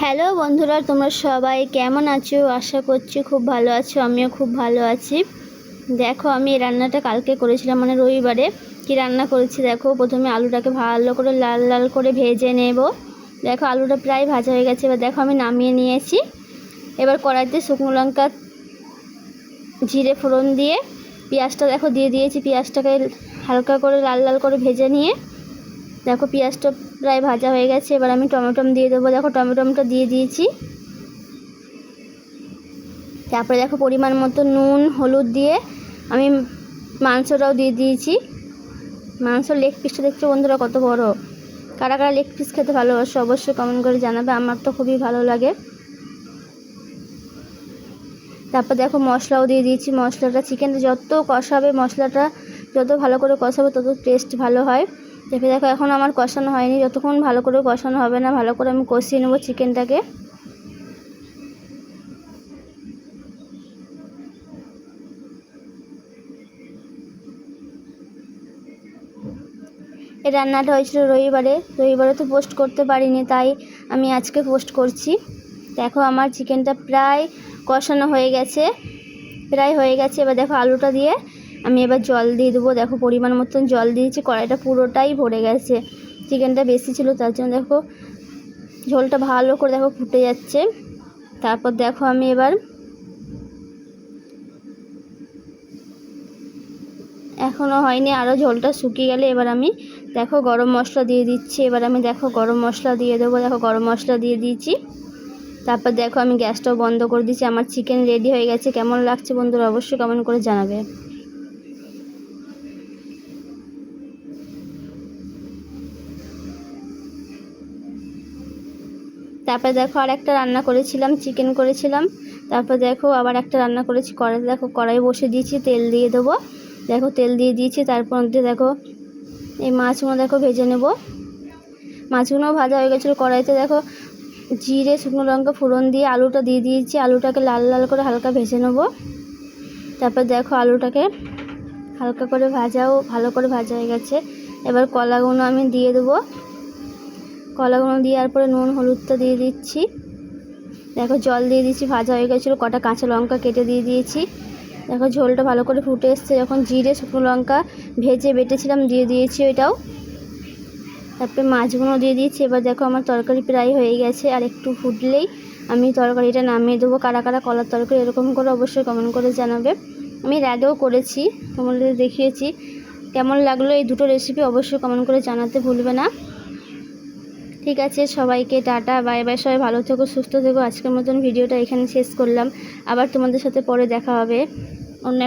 Hello বন্ধুরা, তোমরা সবাই কেমন আছো? আশা করছি খুব ভালো আছো। আমিও খুব ভালো আছি। দেখো, আমি এই রান্নাটা কালকে করেছিলাম, মানে রবিবারে। কি রান্না করেছি দেখো। প্রথমে আলুটাকে ভালো করে লাল লাল করে ভেজে নেব। দেখো, আলুটা প্রায় ভাজা হয়ে গেছে। এবার দেখো, আমি নামিয়ে নিয়েছি। এবার কড়াইতে শুকনো লঙ্কা, জিরে ফোড়ন দিয়ে পেঁয়াজটা দেখো দিয়ে দিয়েছি। পেঁয়াজটাকে হালকা করে লাল লাল করে ভেজে নিয়ে দেখো পেঁয়াজটা প্রায় ভাজা হয়ে গেছে। এবার আমি টমেটো দিয়ে দেবো। দেখো, টমেটোটা দিয়ে দিয়েছি। তারপরে দেখো পরিমাণ মতো নুন হলুদ দিয়ে আমি মাংসটাও দিয়ে দিয়েছি। মাংসর লেগ পিসটা দেখছো বন্ধুরা কত বড়। কারা কারা লেগ পিস খেতে ভালোবাসো অবশ্যই কমেন্ট করে জানাবে। আমার তো খুবই ভালো লাগে। তারপর দেখো মশলাও দিয়ে দিয়েছি। মশলাটা চিকেনটা যত কষাবে, মশলাটা যত ভালো করে কষাবে তত টেস্ট ভালো হয়। দেখো এখন আমার কষানো হয়নি। যতক্ষণ ভালো করে কষানো হবে না, ভালো করে আমি কষিয়ে নেবো চিকেনটাকে। এই রান্নাটা হয়েছিল রবিবারে তো পোস্ট করতে পারিনি, তাই আমি আজকে পোস্ট করছি। দেখো আমার চিকেনটা প্রায় কষানো হয়ে গেছে, এবার দেখো আলুটা দিয়ে আমি এবার জল দিয়ে দেবো। দেখো পরিমাণ মতন জল দিয়েছি। কড়াইটা পুরোটাই ভরে গেছে, চিকেনটা বেশি ছিল তার জন্য। দেখো ঝোলটা ভালো করে দেখো ফুটে যাচ্ছে। তারপর দেখো আমি এবার এখনও হয়নি, আরও ঝোলটা শুকিয়ে গেলে এবার আমি দেখো গরম মশলা দিয়ে দিচ্ছি। এবার আমি দেখো গরম মশলা দিয়ে দেবো। দেখো গরম মশলা দিয়ে দিয়েছি। তারপর দেখো আমি গ্যাসটাও বন্ধ করে দিয়েছি। আমার চিকেন রেডি হয়ে গেছে। কেমন লাগছে বন্ধুরা অবশ্যই কমেন্ট করে জানাবে। তারপর দেখো আর একটা রান্না করেছিলাম, চিকেন করেছিলাম। তারপর দেখো আবার একটা রান্না করেছি। কড়াই বসে দিয়েছি, তেল দিয়ে দেবো। দেখো তেল দিয়ে দিয়েছি। তারপর দেখো এই মাছগুলো দেখো ভেজে নেব। মাছগুলোও ভাজা হয়ে গেছিলো। কড়াইতে দেখো জিরে শুকনো লঙ্কা ফোড়ন দিয়ে আলুটা দিয়ে দিয়েছি। আলুটাকে লাল লাল করে হালকা ভেজে নেব। তারপর দেখো আলুটাকে হালকা করে ভালো করে ভাজা হয়ে গেছে। এবার কলাগুলো আমি দিয়ে দেবো। কলাগুলো দেওয়ার পরে নুন হলুদটা দিয়ে দিচ্ছি। দেখো জল দিয়ে দিচ্ছি। ভাজা হয়ে গেছিলো। কটা কাঁচা লঙ্কা কেটে দিয়ে দিয়েছি। দেখো ঝোলটা ভালো করে ফুটে এসছে। যখন জিরে শুকনো লঙ্কা ভেজে বেটেছিলাম দিয়ে দিয়েছি ওইটাও। তারপরে মাছগুলো দিয়ে দিয়েছি। এবার দেখো আমার তরকারি প্রায় হয়ে গেছে, আর একটু ফুটলেই আমি তরকারিটা নামিয়ে দেবো। কারা কারা কলার তরকারি এরকম করে অবশ্যই কমেন্ট করে জানাবে। আমি এর আগেও করেছি, তোমাদের দেখিয়েছি। কেমন লাগলো এই দুটো রেসিপি অবশ্যই কমেন্ট করে জানাতে ভুলবে না। ঠিক আছে, সবাইকে টাটা বাই বাই। সবাই ভালো থেকো, সুস্থ থেকো। আজকের মতন ভিডিওটা এখানে শেষ করলাম। আবার তোমাদের সাথে পরে দেখা হবে অন্য